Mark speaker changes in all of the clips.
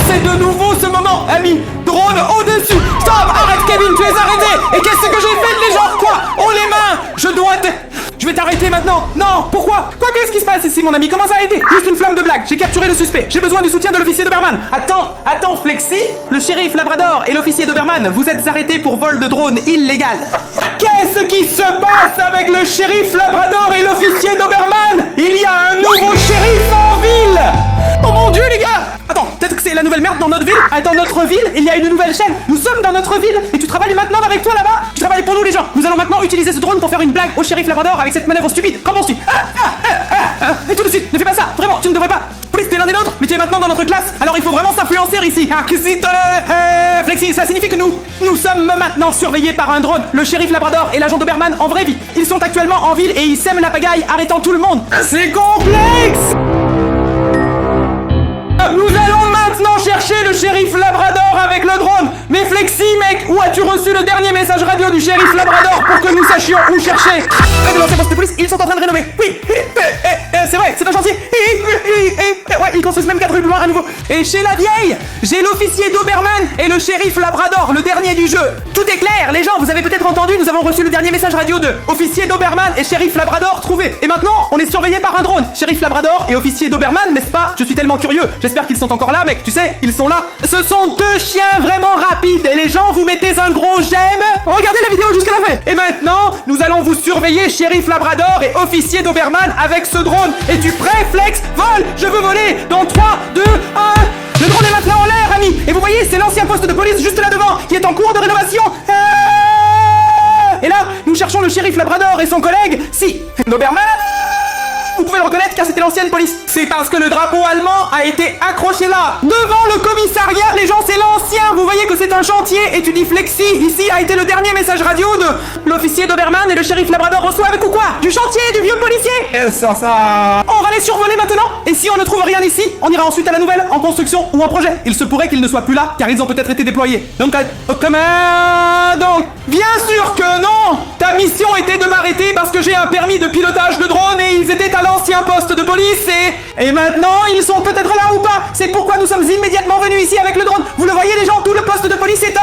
Speaker 1: c'est de nouveau ce moment, ami. Drone au-dessus. Stop, arrête Kevin, tu es arrêté. Et qu'est-ce que j'ai fait de les gens? Quoi? Oh les mains. Je vais t'arrêter maintenant. Non, pourquoi? Qu'est-ce qui se passe ici mon ami? Comment ça a été? Juste une flamme de blague. J'ai capturé le suspect. J'ai besoin du soutien de l'officier Doberman. Attends, Flexi. Le shérif Labrador et l'officier Doberman, vous êtes arrêtés pour vol de drone illégal. Qu'est-ce qui se passe avec le shérif Labrador et l'officier Doberman? Il y a un nouveau shérif en ville. Oh mon dieu les gars. Attends, peut-être que c'est la nouvelle merde dans notre ville. Dans notre ville, il y a une nouvelle chaîne. Nous sommes dans notre ville. Et tu travailles maintenant avec toi là-bas? Tu travailles pour nous les gens. Nous allons maintenant utiliser ce drone pour faire une blague au shérif Labrador avec cette manœuvre stupide. Qu'en penses-tu? Et tout de suite, ne fais pas ça. Vraiment, tu ne devrais pas. Police, t'es l'un des nôtres, mais tu es maintenant dans notre classe. Alors il faut vraiment s'influencer ici. Flexi, ça signifie que nous sommes maintenant surveillés par un drone. Le shérif Labrador et l'agent Doberman en vraie vie. Ils sont actuellement en ville et ils sèment la pagaille, arrêtant tout le monde. C'est complexe. Nous allons maintenant chercher le shérif Labrador avec le drone. Mais Flexi, mec, où as-tu reçu le dernier message radio du shérif Labrador pour que nous sachions où chercher? De l'ancien poste de police, ils sont en train de rénover. Oui, c'est vrai, c'est un chantier. Ouais, ils construisent même 4 rues plus loin à nouveau. Et chez la vieille, j'ai l'officier Doberman et le shérif Labrador, le dernier du jeu. Tout est clair, les gens, vous avez peut-être entendu, nous avons reçu le dernier message radio de officier Doberman et shérif Labrador trouvés. Et maintenant, on est surveillé par un drone. Shérif Labrador et officier Doberman, n'est-ce pas? Je suis tellement curieux. J'espère qu'ils sont encore là, mec, tu sais, ils sont là. Ce sont deux chiens vraiment rapides et les gens, vous mettez un gros j'aime. Regardez la vidéo jusqu'à la fin. Et maintenant, nous allons vous surveiller, shérif Labrador et officier Doberman avec ce drone. Es-tu prêt, Flex? Vole, je veux voler. Dans 3, 2, 1... Le drone est maintenant en l'air, ami. Et vous voyez, c'est l'ancien poste de police juste là devant, qui est en cours de rénovation. Et là, nous cherchons le shérif Labrador et son collègue, Doberman. Vous pouvez le reconnaître car c'était l'ancienne police. C'est parce que le drapeau allemand a été accroché là, devant le commissariat. Les gens, c'est l'ancien. Vous voyez que c'est un chantier. Et tu dis Flexi, ici a été le dernier message radio de l'officier Doberman et le shérif Labrador reçoivent ou quoi? Du chantier, du vieux policier. Ça. On va les survoler maintenant. Et si on ne trouve rien ici, on ira ensuite à la nouvelle, en construction ou en projet. Il se pourrait qu'ils ne soient plus là car ils ont peut-être été déployés. Donc, bien sûr que non. Ta mission était de m'arrêter parce que j'ai un permis de pilotage de drone et ils étaient à l'ancien poste de police et maintenant ils sont peut-être là ou pas. C'est pourquoi nous sommes immédiatement venus ici avec le drone. Vous le voyez les gens, tout le poste de police est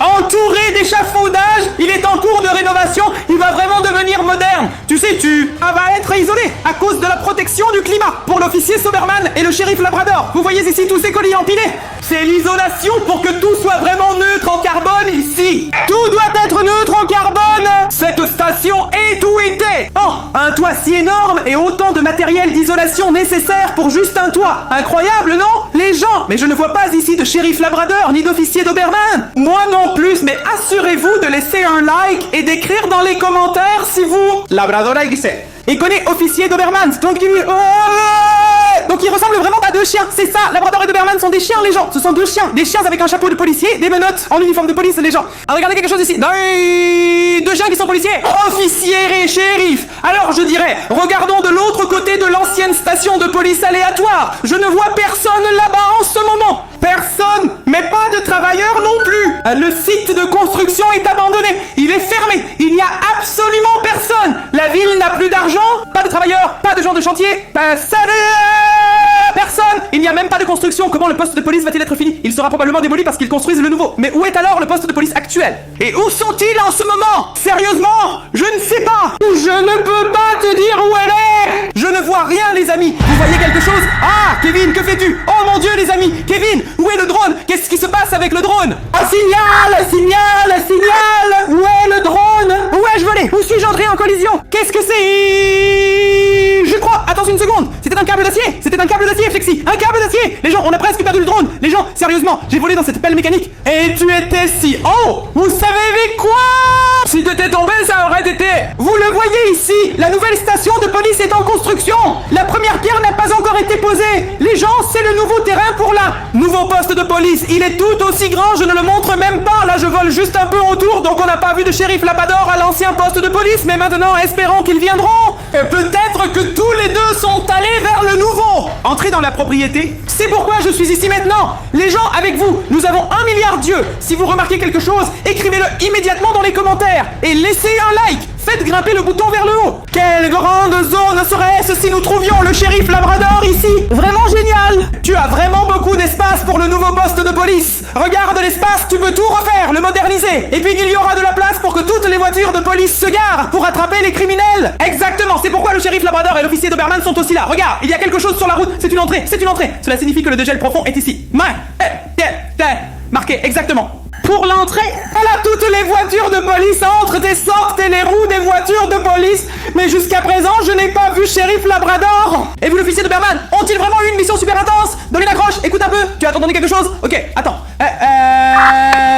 Speaker 1: entouré d'échafaudages. Il est en cours de rénovation. Il va vraiment devenir moderne. Tu sais, va être isolé à cause de la protection du climat pour l'officier Doberman et le shérif Labrador. Vous voyez ici tous ces colis empilés. C'est l'isolation pour que tout soit vraiment neutre en carbone ici. Tout doit être neutre en carbone. Cette station est où était. Un toit si énorme et autant de matériel d'isolation nécessaire pour juste un toit. Incroyable, non? Les gens, mais je ne vois pas ici de shérif Labrador ni d'officier Doberman. Moi non plus, mais assurez-vous de laisser un like et d'écrire dans les commentaires si vous... Labrador et connaît officier Doberman. Donc ils ressemblent vraiment à deux chiens, c'est ça. Labrador et Doberman sont des chiens, les gens. Ce sont deux chiens, des chiens avec un chapeau de policier, des menottes en uniforme de police, les gens. Regardez quelque chose ici. Deux chiens qui sont policiers. Officier et shérif. Alors je dirais, regardons de l'autre côté de l'ancienne station de police aléatoire. Je ne vois personne là-bas en ce moment. Personne, mais pas de travailleurs non plus. Le site de construction est abandonné. Il est fermé. Il n'y a absolument personne. La ville n'a plus d'argent. Pas de travailleurs, pas de gens de chantier. Personne. Il n'y a même pas de construction. Comment le poste de police va-t-il être fini? Il sera probablement démoli parce qu'ils construisent le nouveau. Mais où est alors le poste de police actuel? Et où sont-ils en ce moment? Sérieusement, je ne sais pas. Je ne peux pas te dire où elle est. Je ne vois rien, les amis. Vous voyez quelque chose? Kevin, que fais-tu? Oh mon Dieu, les amis. Kevin, où est le drone? Qu'est-ce qui se passe avec le drone? Un signal. Où est le drone? Où ai-je volé? Où suis-je entré en collision? Qu'est-ce que c'est? Je crois. Attends une seconde. C'était un câble d'acier, Flexi. Un câble d'acier. Les gens, on a presque perdu le drone. Les gens, sérieusement, j'ai volé dans cette pelle mécanique. Et tu étais si haut. Vous savez quoi? Si tu étais tombé, ça aurait été... Vous le voyez ici, la nouvelle station de police est en construction. La première pierre n'a pas encore été posée. Les gens, c'est le nouveau terrain pour la nouveau poste de police. Il est tout aussi grand, je ne le montre même pas. Là, je vole juste un peu autour, donc on n'a pas vu de shérif Labrador à l'ancien poste de police. Mais maintenant, espérons qu'ils viendront. Peut-être que tous les deux sont allés vers le nouveau. Entrez dans la propriété. C'est pourquoi je suis ici maintenant. Les gens avec vous, nous avons 1 milliard d'yeux. Si vous remarquez quelque chose, écrivez-le immédiatement dans les commentaires. Et laissez un like. Faites grimper le bouton vers le haut. Quelle grande zone serait-ce si nous trouvions le shérif Labrador ici? Vraiment génial. Tu as vraiment beaucoup d'espace pour le nouveau poste de police. Regarde l'espace, tu peux tout refaire, le moderniser. Et puis il y aura de la place pour que toutes les voitures de police se garent pour attraper les criminels. Exactement, c'est pourquoi le shérif Labrador et l'officier Doberman sont aussi là. Regarde, il y a quelque chose sur la route, c'est une entrée, c'est une entrée. Cela signifie que le dégel profond est ici. Marqué, exactement. Pour l'entrée, voilà, toutes les voitures de police entrent et sortent et les roues des voitures de police. Mais jusqu'à présent, je n'ai pas vu shérif Labrador. Et vous, l'officier Doberman, ont-ils vraiment eu une mission super intense? Donne une accroche, écoute un peu. Tu as entendu quelque chose? Ok, attends.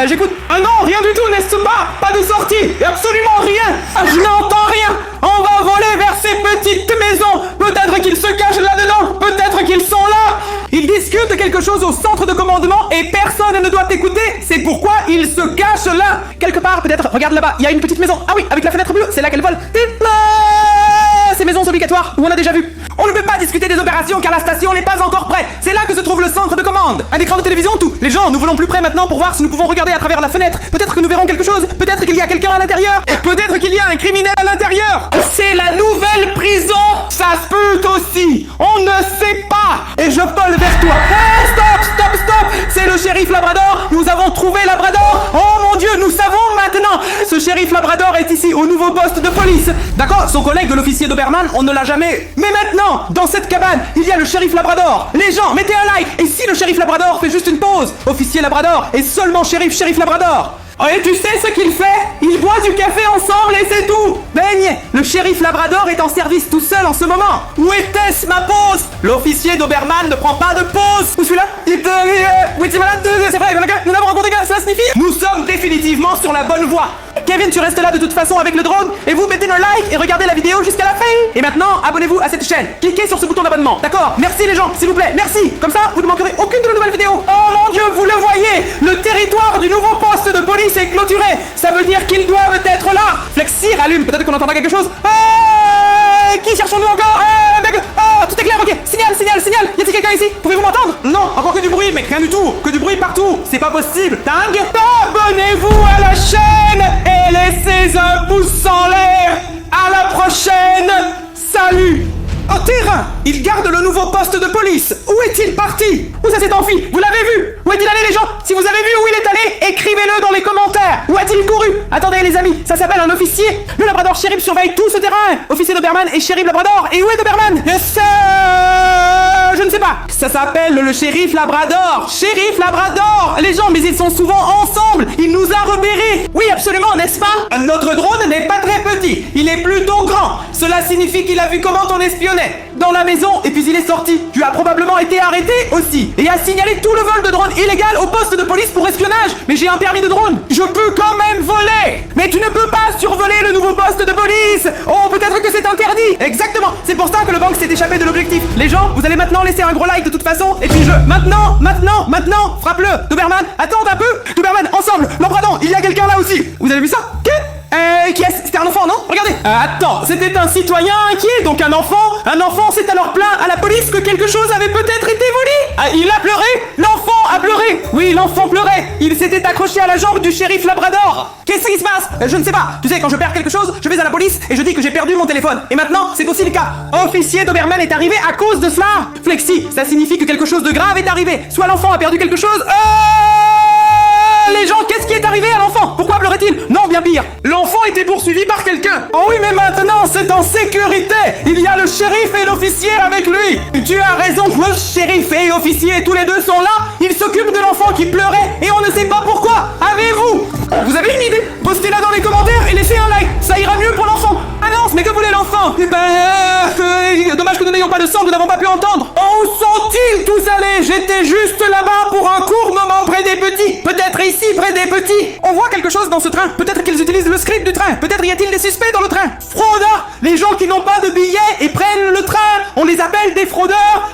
Speaker 1: J'écoute. Ah non, rien du tout, n'est-ce pas? Pas de sortie, absolument rien. Ah, je n'entends rien. On va voler vers ces petites maisons. Peut-être qu'ils se cachent là-dedans. Peut-être qu'ils sont là. Ils discutent quelque chose au centre de commandement et personne ne doit t'écouter. C'est pourquoi ils se cachent là. Quelque part, peut-être. Regarde là-bas, il y a une petite maison. Ah oui, avec la fenêtre bleue, c'est là qu'elle vole. Ces maisons obligatoires où on a déjà vu. On ne peut pas discuter des opérations car la station n'est pas encore prête. C'est là que se trouve le centre de commande. Un écran de télévision, tout. Les gens, nous voulons plus près maintenant pour voir si nous pouvons regarder à travers la fenêtre. Peut-être que nous verrons quelque chose. Peut-être qu'il y a quelqu'un à l'intérieur. Peut-être qu'il y a un criminel à l'intérieur. C'est la nouvelle prison. Ça se peut aussi. On ne sait pas. Et je vole vers toi. Stop. C'est le shérif Labrador. Nous avons trouvé Labrador. Oh mon Dieu, nous savons maintenant. Ce shérif Labrador est ici au nouveau poste de police. D'accord, son collègue de l'officier Doberman, on ne l'a jamais. Mais maintenant, dans cette cabane, il y a le shérif Labrador. Les gens, mettez un like. Et si le shérif Labrador fait juste une pause? Officier Labrador et seulement shérif Labrador. Oh, et tu sais ce qu'il fait? Il boit du café ensemble et c'est tout. Baigne. Le shérif Labrador est en service tout seul en ce moment. Où était-ce ma pause? L'officier Doberman ne prend pas de pause. Où celui-là? Oui, c'est malade. C'est vrai, nous n'avons rencontré que cela signifie. Nous sommes définitivement sur la bonne voie. Kevin, tu restes là de toute façon avec le drone et vous mettez un like et regardez la vidéo jusqu'à la fin. Et maintenant, abonnez-vous à cette chaîne. Cliquez sur ce bouton d'abonnement. D'accord? Merci les gens, s'il vous plaît. Merci. Comme ça, vous ne manquerez aucune de nos nouvelles vidéos. Oh mon Dieu, vous le voyez. Le territoire du nouveau poste de police est clôturé. Ça veut dire qu'ils doivent être là. Flexi, rallume. Peut-être qu'on entendra quelque chose. Qui cherchons-nous encore? Tout est clair, ok. Signal. Y a-t-il quelqu'un ici? Pouvez-vous m'entendre? Non, encore que du bruit, mec, rien du tout. Que du bruit partout. C'est pas possible. Dingue. Abonnez-vous à la chaîne et laissez un pouce en l'air. À la prochaine. Salut. Oh, terrain! Il garde le nouveau poste de police! Où est-il parti? Où ça s'est enfui? Vous l'avez vu? Où est-il allé les gens? Si vous avez vu où il est allé, écrivez-le dans les commentaires! Où a-t-il couru? Attendez les amis, ça s'appelle un officier! Le Labrador shérif surveille tout ce terrain! Officier Doberman et shérif Labrador! Et où est Doberman? Je ne sais pas! Ça s'appelle le shérif Labrador! Shérif Labrador! Les gens, mais ils sont souvent ensemble! Il nous a repérés! Oui, absolument, n'est-ce pas? Notre drone n'est pas très petit, il est plutôt grand! Cela signifie qu'il a vu comment on espionnait dans la maison et puis il est sorti. Tu as probablement été arrêté aussi et a signalé tout le vol de drone illégal au poste de police pour espionnage. Mais j'ai un permis de drone. Je peux quand même voler. Mais tu ne peux pas survoler le nouveau poste de police. Oh, peut-être que c'est interdit. Exactement. C'est pour ça que le banque s'est échappé de l'objectif. Les gens, vous allez maintenant laisser un gros like de toute façon. Et puis Maintenant, frappe-le. Doberman, attends un peu. Doberman, ensemble. L'embradant, il y a quelqu'un là aussi. Vous avez vu ça? Qui est-ce? C'était un enfant, non? Regardez. Attends, c'était un citoyen inquiet, donc un enfant. Un enfant s'est alors plaint à la police que quelque chose avait peut-être été volé. Ah, il a pleuré. L'enfant a pleuré. Oui, l'enfant pleurait. Il s'était accroché à la jambe du shérif Labrador. Qu'est-ce qui se passe? Je ne sais pas. Tu sais, quand je perds quelque chose, je vais à la police et je dis que j'ai perdu mon téléphone. Et maintenant, c'est aussi le cas. Officier Doberman est arrivé à cause de cela. Flexi, ça signifie que quelque chose de grave est arrivé. Soit l'enfant a perdu quelque chose. Les gens, qu'est-ce qui est arrivé à l'enfant? Pourquoi pleurait-il? Non, bien pire. L'enfant était poursuivi par quelqu'un. Oh oui, mais maintenant, c'est en sécurité. Il y a le shérif et l'officier avec lui. Tu as raison, le shérif et l'officier, tous les deux sont là. Ils s'occupent de l'enfant qui pleurait et on ne sait pas pourquoi. Avez-vous? Vous avez une idée? Postez-la dans les commentaires et laissez un like. Ça ira mieux pour l'enfant. Annonce, mais que voulait l'enfant? Dommage que nous n'ayons pas de sang, nous n'avons pas pu entendre. Où sont-ils tous allés? J'étais juste là-bas pour un court moment près des petits. Peut-être ici, près des petits. On voit quelque chose dans ce train. Peut-être qu'ils utilisent le script du train. Peut-être y a-t-il des suspects dans le train. Fraudeurs. Les gens qui n'ont pas de billets et prennent le train. On les appelle des fraudeurs.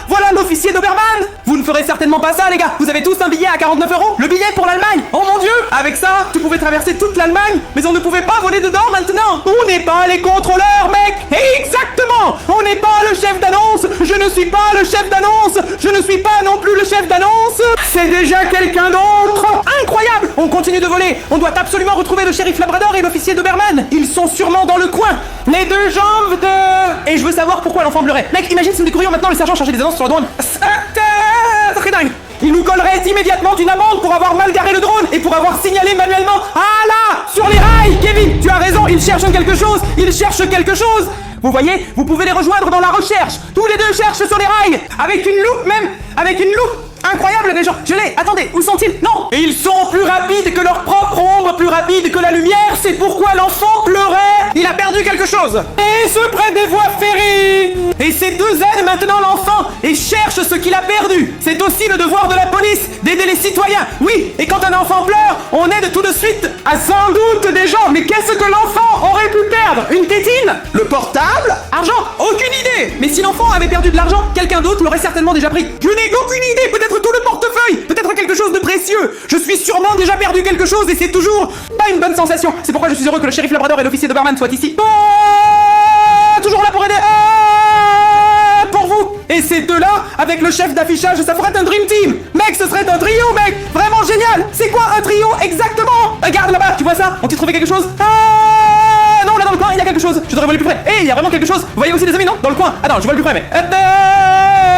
Speaker 1: Voilà l'officier Doberman. Vous ne ferez ferez certainement pas ça, les gars. Vous avez tous un billet à 49 €. Le billet pour l'Allemagne. Oh mon Dieu. Avec ça, tu pouvais traverser toute l'Allemagne, mais on ne pouvait pas voler dedans maintenant. On n'est pas les contrôleurs, mec. Exactement. On n'est pas le chef d'annonce. Je ne suis pas le chef d'annonce. Je ne suis pas non plus le chef d'annonce. C'est déjà quelqu'un d'autre. Incroyable. On continue de voler. On doit absolument retrouver le shérif Labrador et l'officier Doberman. Ils sont sûrement dans le coin. Les deux jambes de... Et je veux savoir pourquoi l'enfant pleurait. Mec, imagine si nous découvrions maintenant le sergent chargé des annonces sur le drone. Ça serait dingue. Il nous collerait immédiatement une amende pour avoir mal garé le drone et pour avoir signalé manuellement. Ah là, sur les rails, Kevin, tu as raison, ils cherchent quelque chose, ils cherchent quelque chose. Vous voyez, vous pouvez les rejoindre dans la recherche. Tous les deux cherchent sur les rails, avec une loupe même, avec une loupe. Incroyable, les gens. Je l'ai. Attendez, où sont-ils? Non. Et ils sont plus rapides que leur propre ombre, plus rapides que la lumière. C'est pourquoi l'enfant pleurait. Il a perdu quelque chose. Et se près des voies ferrées. Et ces deux aident maintenant l'enfant et cherchent ce qu'il a perdu. C'est aussi le devoir de la police d'aider les citoyens. Oui. Et quand un enfant pleure, on aide tout de suite à sans doute des gens. Mais qu'est-ce que l'enfant aurait pu perdre? Une tétine?
Speaker 2: Le portable?
Speaker 1: Argent? Aucune idée. Mais si l'enfant avait perdu de l'argent, quelqu'un d'autre l'aurait certainement déjà pris. Je n'ai aucune idée. Peut-être tout le portefeuille, peut-être quelque chose de précieux. Je suis sûrement déjà perdu quelque chose et c'est toujours pas une bonne sensation. C'est pourquoi je suis heureux que le shérif Labrador et l'officier Doberman soient ici. Toujours là pour aider. Pour vous. Et ces deux-là, avec le chef d'affichage, ça ferait un dream team. Mec, ce serait un trio, mec. Vraiment génial. C'est quoi un trio exactement? Regarde là-bas, tu vois ça? Ont-ils trouvé quelque chose? Non, là dans le coin, il y a quelque chose. Je devrais voler plus près. Eh, il y a vraiment quelque chose. Vous voyez aussi les amis, non? Dans le coin. Attends, je vole plus près, mais...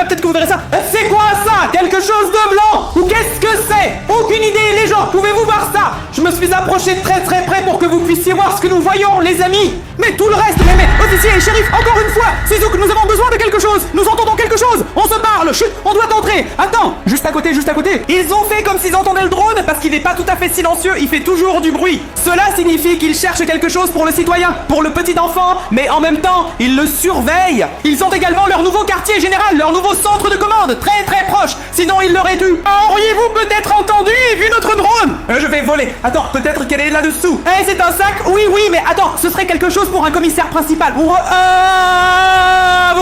Speaker 1: peut-être que vous verrez ça. C'est quoi ça? Quelque chose de blanc? Ou qu'est-ce que c'est? Aucune idée, les gens. Pouvez-vous voir ça? Je me suis approché de très très près pour que vous puissiez voir ce que nous voyons, les amis. Mais tout le reste, mais officier et shérif, encore une fois, c'est où que nous avons besoin de quelque chose. Nous entendons quelque chose. On se parle. Chut, on doit entrer. Attends, juste à côté, juste à côté. Ils ont fait comme s'ils entendaient le drone parce qu'il n'est pas tout à fait silencieux. Il fait toujours du bruit. Cela signifie qu'ils cherchent quelque chose pour le citoyen, pour le petit enfant, mais en même temps, ils le surveillent. Ils ont également leur nouveau quartier général, leur nouveau centre de commande, très très proche. Sinon, ils l'auraient dû. Auriez-vous peut-être entendu et vu notre drone? Je vais voler. Attends, peut-être qu'elle est là-dessous. Eh, c'est un sac? Oui, oui, mais attends, ce serait quelque chose pour un commissaire principal. Vous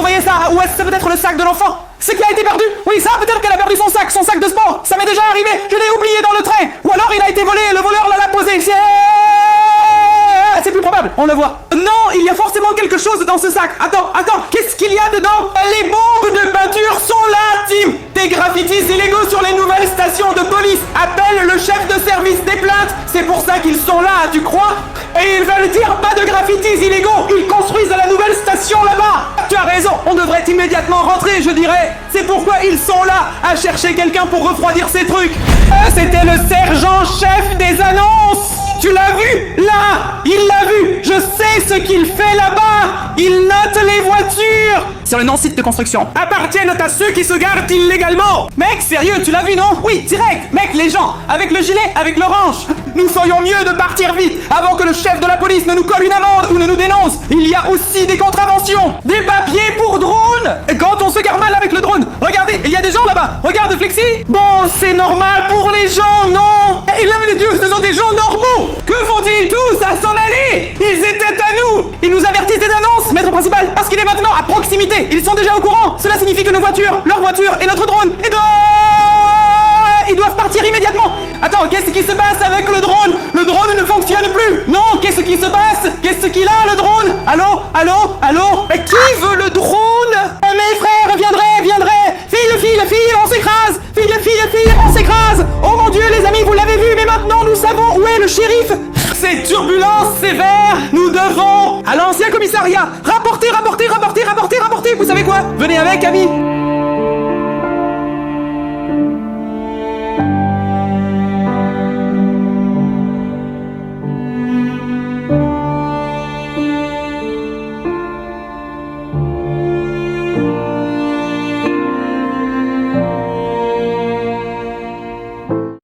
Speaker 1: voyez ça? Ou est-ce peut-être le sac de l'enfant? Ce qui a été perdu? Oui, ça, peut-être qu'elle a perdu son sac de sport. Ça m'est déjà arrivé. Je l'ai oublié dans le train. Ou alors il a été volé et le voleur l'a posé. C'est plus probable, on le voit. Non, il y a forcément quelque chose dans ce sac. Attends, qu'est-ce qu'il y a dedans? Les bombes de peinture sont là, Tim. Des graffitis illégaux sur les nouvelles stations de police. Appelle le chef de service des plaintes. C'est pour ça qu'ils sont là, tu crois? Et ils veulent dire pas de graffitis illégaux. Ils construisent la nouvelle station là-bas. Tu as raison, on devrait immédiatement rentrer, je dirais. C'est pourquoi ils sont là, à chercher quelqu'un pour refroidir ces trucs. C'était le sergent-chef des annonces. Tu l'as vu? Là! Il l'a vu! Je sais ce qu'il fait là-bas! Il note les voitures! Sur le non-site de construction. Appartiennent à ceux qui se garent illégalement! Mec, sérieux, tu l'as vu, non? Oui, direct! Mec, les gens, avec le gilet, avec l'orange, nous ferions mieux de partir vite, avant que le chef de la police ne nous colle une amende ou ne nous dénonce! Il y a aussi des contraventions! Des papiers pour drone! Quand on se gare mal avec le drone! Regardez, il y a des gens là-bas! Regarde, Flexi! Bon, c'est normal pour les gens, non? Et là, les dieux, ce sont des gens normaux! Que font-ils tous à s'en aller? Ils étaient à nous! Ils nous avertissent des annonces, maître principal, parce qu'il est maintenant à proximité! Ils sont déjà au courant! Cela signifie que nos voitures, leur voiture et notre drone, ils doivent partir immédiatement! Attends, qu'est-ce qui se passe avec le drone? Le drone ne fonctionne plus! Non, qu'est-ce qui se passe? Qu'est-ce qu'il a, le drone? Allô? Mais qui veut le drone? Mes frères, viendrez! File, on s'écrase! File, on s'écrase! Oh mon Dieu, les amis, vous l'avez vu, mais maintenant nous savons où est le shérif! Ces turbulences sévères, nous devons à l'ancien commissariat rapporter! Vous savez quoi? Venez avec, amis!